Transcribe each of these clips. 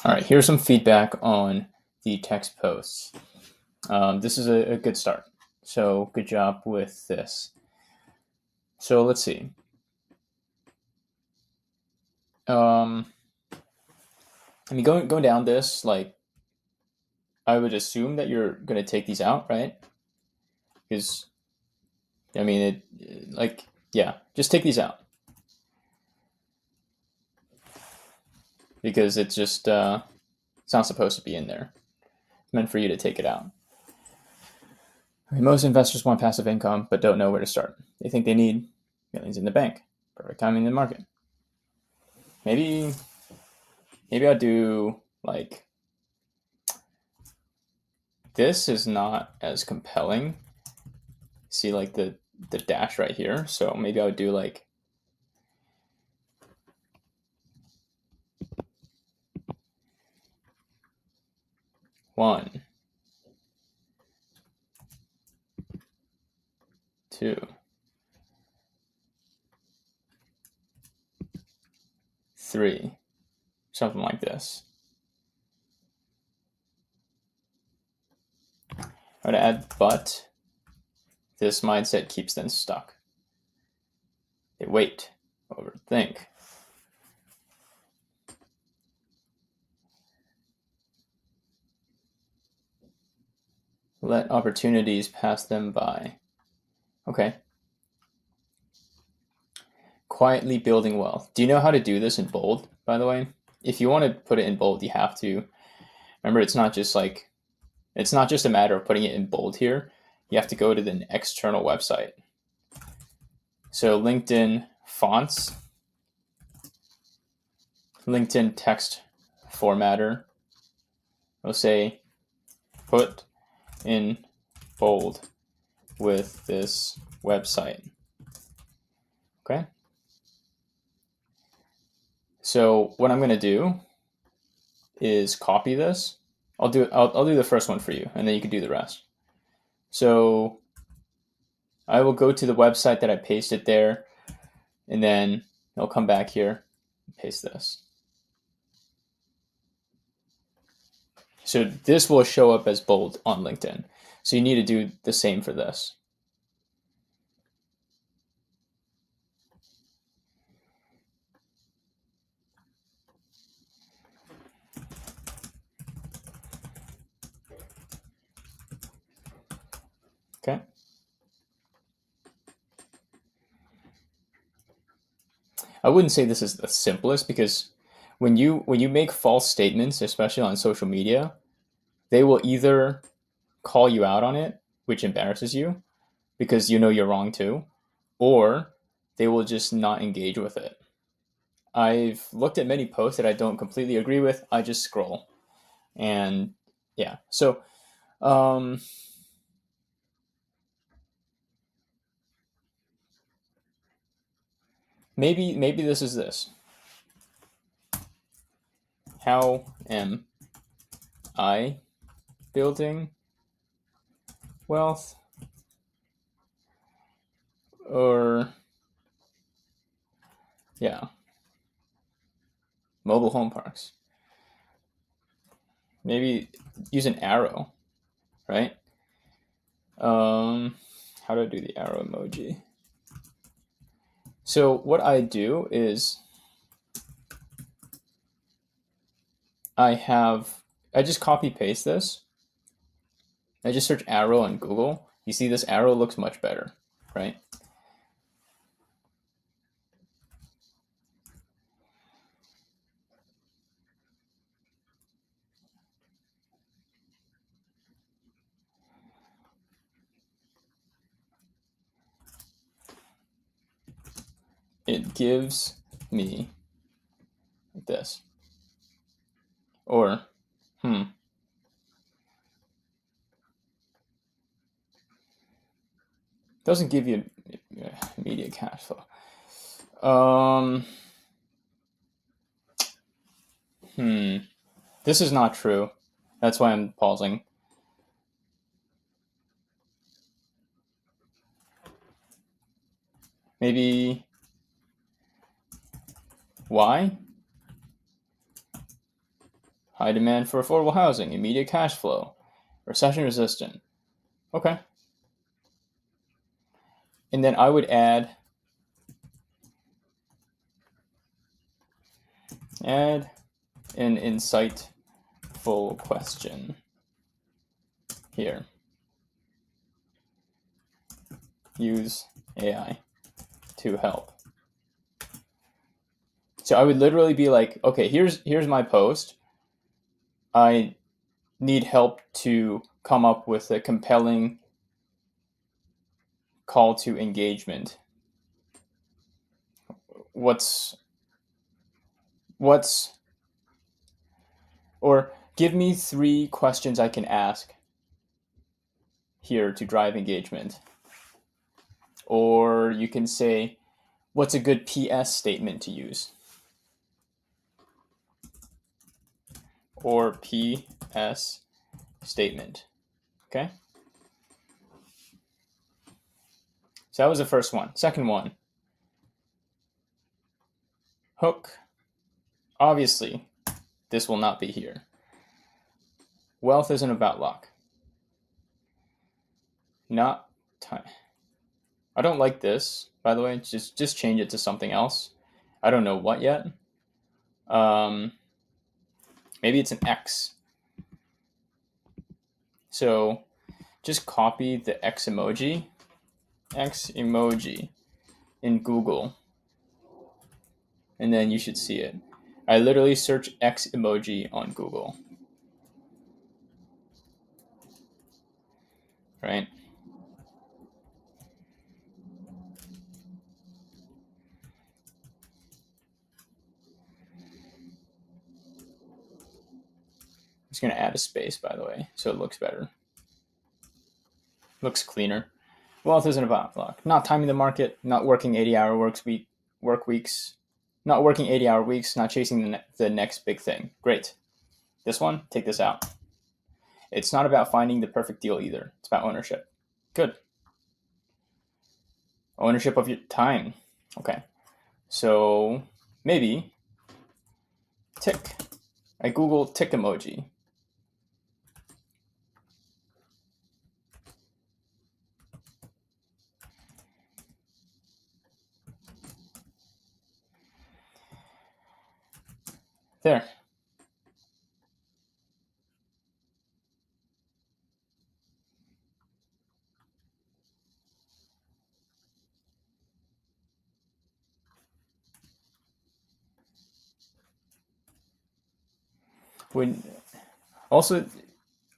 All right, here's some feedback on the text posts. This is a good start. So good job with this. So let's see. I mean, going down this, like, I would assume that you're gonna take these out, right? Because I mean, yeah, just take these out because it's not supposed to be in there. It's meant for you to take it out. I mean, most investors want passive income but don't know where to start. They think they need millions in the bank. Perfect timing in the market. Maybe I'll do like this is not as compelling. See like the dash right here. So maybe I would do like one, two, three, something like this. I would add but. This mindset keeps them stuck. They wait, overthink. Let opportunities pass them by. Okay. Quietly building wealth. Do you know how to do this in bold, by the way? If you want to put it in bold, you have to. Remember, it's not just a matter of putting it in bold here. You have to go to the external website. So LinkedIn fonts, LinkedIn text formatter. We'll say put in bold with this website. Okay. So what I'm going to do is copy this. I'll do the first one for you, and then you can do the rest. So I will go to the website that I pasted there, and then I'll come back here and paste this. So this will show up as bold on LinkedIn. So you need to do the same for this. Okay. I wouldn't say this is the simplest because when you make false statements, especially on social media, they will either call you out on it, which embarrasses you because you know you're wrong too, or they will just not engage with it. I've looked at many posts that I don't completely agree with. I just scroll, and yeah. So um, maybe this is this. How am I building wealth? Or yeah, mobile home parks. Maybe use an arrow, right? How do I do the arrow emoji? So what I do is I just copy paste this. I just search arrow on Google. You see this arrow looks much better, right? It gives me this. Or, doesn't give you immediate cash flow. This is not true. That's why I'm pausing. Maybe why? high demand for affordable housing, immediate cash flow, recession resistant. Okay. And then I would add an insightful question here. Use AI to help. So I would literally be like, okay, here's my post. I need help to come up with a compelling call to engagement. What's or give me 3 questions I can ask here to drive engagement. Or you can say, what's a good PS statement to use? Or PS statement. Okay? So that was the first one. Second one, hook. Obviously, this will not be here. Wealth isn't about luck. Not time. I don't like this, by the way. Just change it to something else. I don't know what yet. Maybe it's an X. So just copy the X emoji in Google, and then you should see it. I literally search X emoji on Google. Right? I'm just going to add a space, by the way, so it looks better. Looks cleaner. Wealth isn't about luck. Not timing the market, not working 80-hour work weeks, not working 80-hour weeks, not chasing the next big thing. Great. This one, take this out. It's not about finding the perfect deal either. It's about ownership. Good. Ownership of your time. Okay. So maybe tick. I Google tick emoji. There. When also,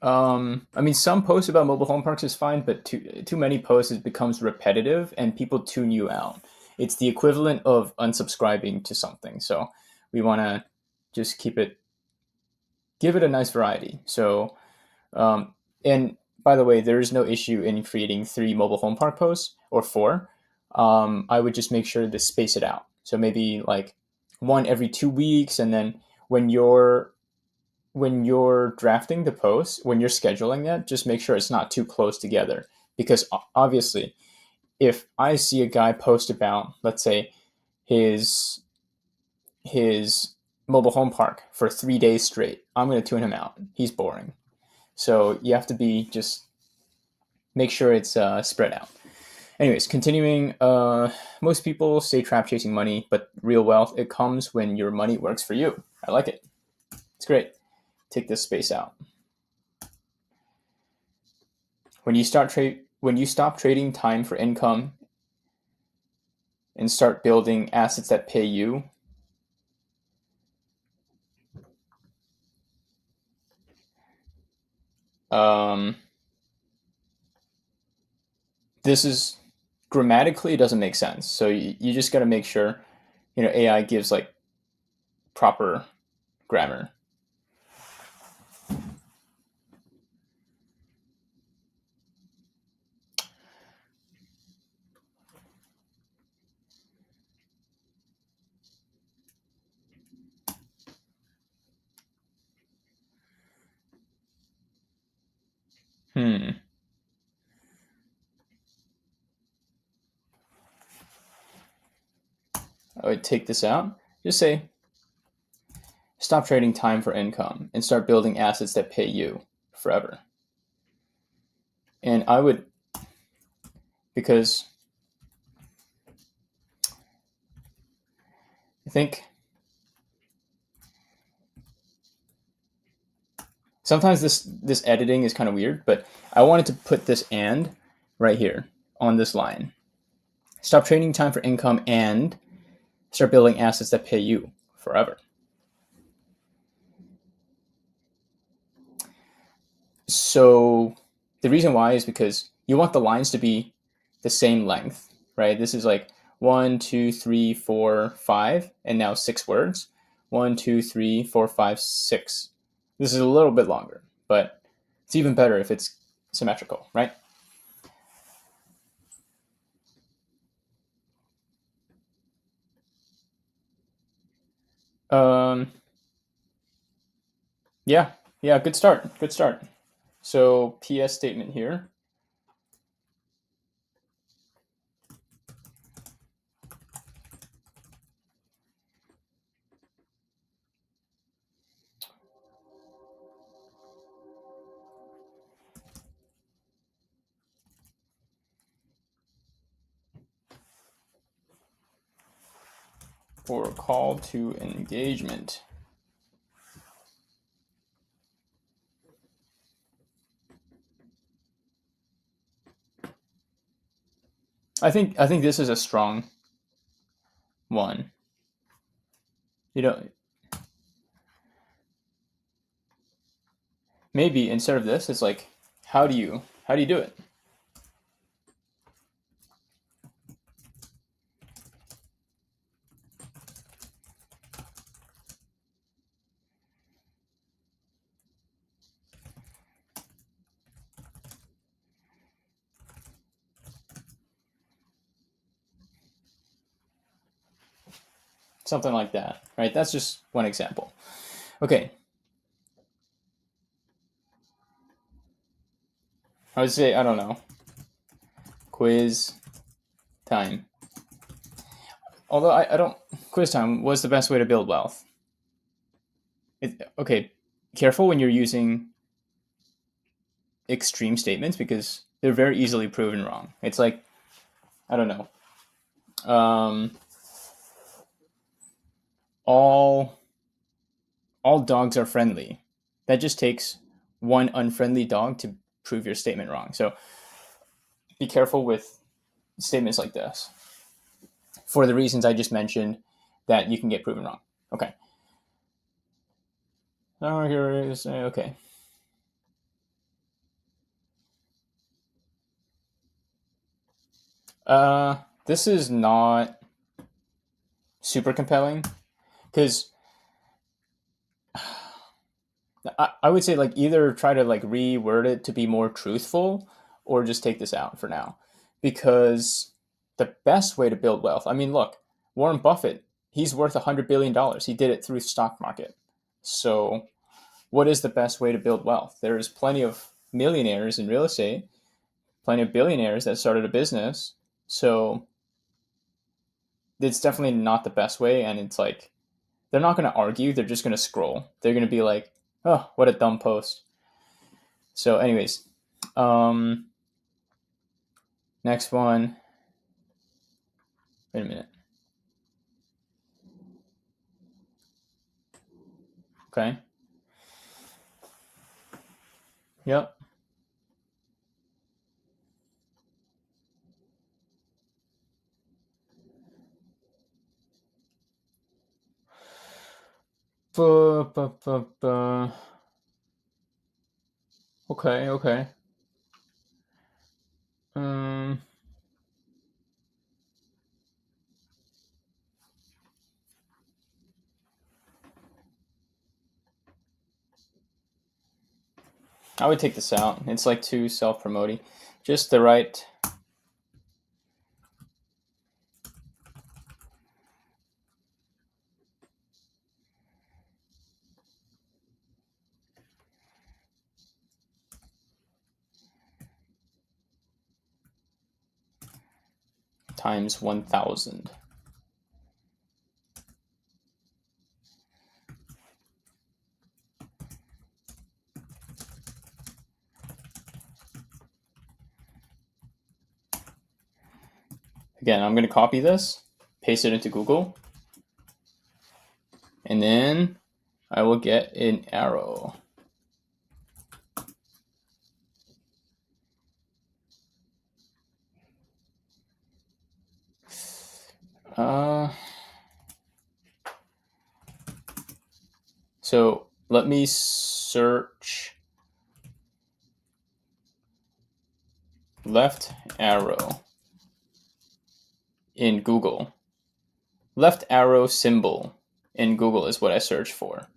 I mean, some posts about mobile home parks is fine, but too many posts it becomes repetitive and people tune you out. It's the equivalent of unsubscribing to something. So we want to just give it a nice variety. So, and by the way, there is no issue in creating 3 mobile home park posts or 4. I would just make sure to space it out. So maybe like one every 2 weeks, and then when you're drafting the post, when you're scheduling that, just make sure it's not too close together. Because obviously, if I see a guy post about, let's say, his mobile home park for 3 days straight, I'm going to tune him out. He's boring. So you have to just make sure it's spread out. Anyways, continuing, most people stay trapped chasing money, but real wealth, it comes when your money works for you. I like it. It's great. Take this space out. When you stop trading time for income and start building assets that pay you, this is grammatically it doesn't make sense. So you just got to make sure, AI gives like proper grammar. I would take this out. Just say, stop trading time for income and start building assets that pay you forever. And I would, because I think sometimes this editing is kind of weird, but I wanted to put this and right here on this line. Stop trading time for income and start building assets that pay you forever. So the reason why is because you want the lines to be the same length, right? This is like 1, 2, 3, 4, 5, and now 6 words. 1, 2, 3, 4, 5, 6. This is a little bit longer, but it's even better if it's symmetrical, right? Yeah, good start, good start. So PS statement here. Or call to engagement. I think this is a strong one. You know, maybe instead of this, it's like, how do you do it? Something like that, right? That's just one example. Okay. I would say, I don't know, quiz time. Although I don't, quiz time was the best way to build wealth. Okay, careful when you're using extreme statements because they're very easily proven wrong. It's like, I don't know, all dogs are friendly. That just takes one unfriendly dog to prove your statement wrong. So be careful with statements like this for the reasons I just mentioned that you can get proven wrong. Okay. Oh, here it is. Okay. This is not super compelling because I would say like either try to like reword it to be more truthful or just take this out for now because the best way to build wealth. I mean, look, Warren Buffett, he's worth $100 billion. He did it through stock market. So, what is the best way to build wealth? There's plenty of millionaires in real estate, plenty of billionaires that started a business. So, it's definitely not the best way. And it's like they're not going to argue. They're just going to scroll. They're going to be like, oh, what a dumb post. So, anyways, next one. Wait a minute. Okay. Yep. Okay, okay. Um, I would take this out. It's like too self-promoting. Just the right. Times 1,000. Again, I'm going to copy this, paste it into Google, and then I will get an arrow. So let me search left arrow in Google. Left arrow symbol in Google is what I searched for,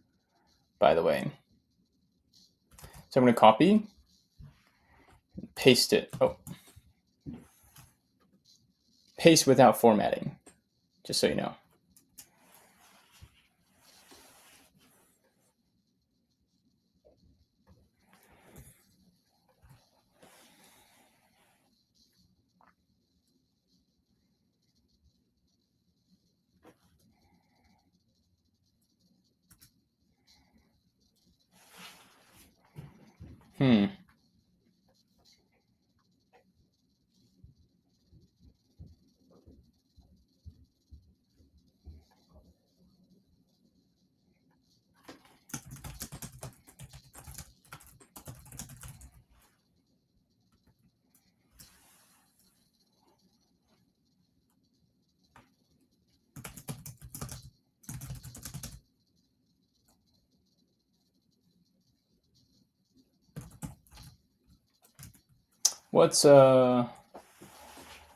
by the way. So I'm going to copy, paste it. Oh, paste without formatting, just so you know.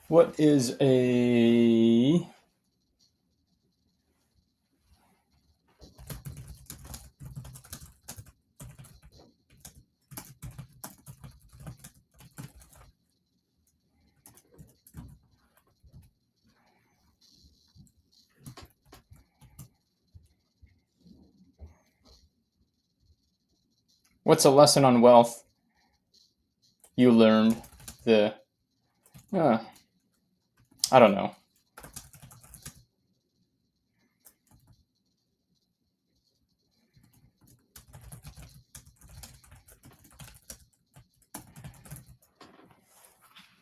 What is a what's a lesson on wealth you learned? I don't know.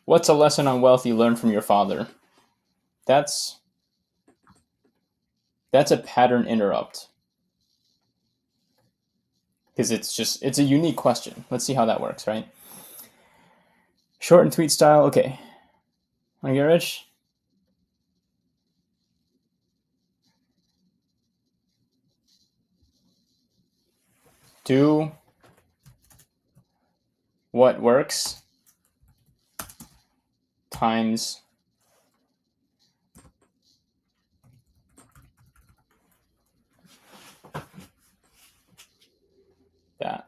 What's a lesson on wealth you learned from your father? That's a pattern interrupt. Because it's a unique question. Let's see how that works, right? Short and tweet style, okay. Wanna get rich? Do what works times that.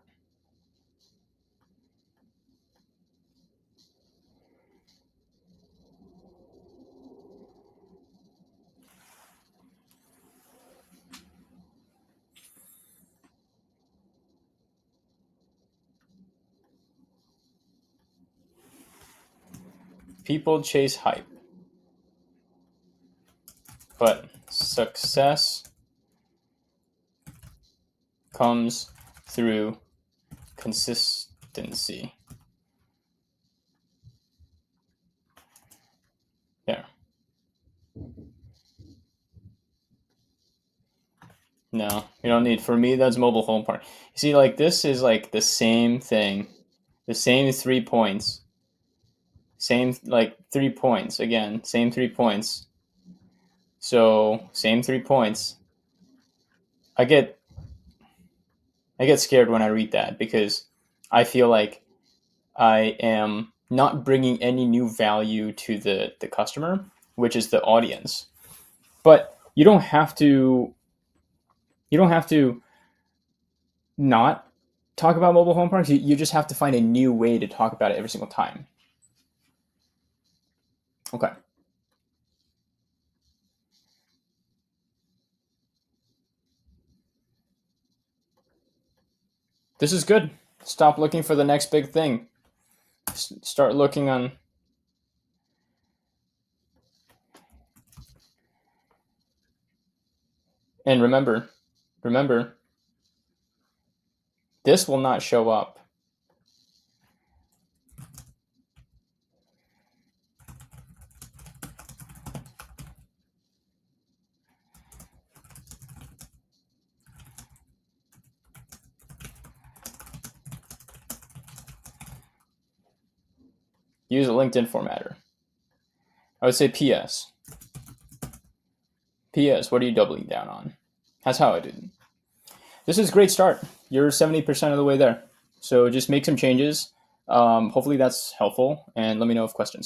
People chase hype, but success comes through consistency. There. No, you don't need. For me, that's mobile home park. You see, like this is like the same thing, the same 3 points, same like 3 points again, same 3 points. So same 3 points. I get scared when I read that because I feel like I am not bringing any new value to the customer, which is the audience. But you don't have to. You don't have to not talk about mobile home parks. You just have to find a new way to talk about it every single time. Okay. This is good. Stop looking for the next big thing. Start looking on. And remember, this will not show up. Use a LinkedIn formatter. I would say PS. PS, what are you doubling down on? That's how I do it. This is a great start. You're 70% of the way there. So just make some changes. Hopefully that's helpful, and let me know if questions.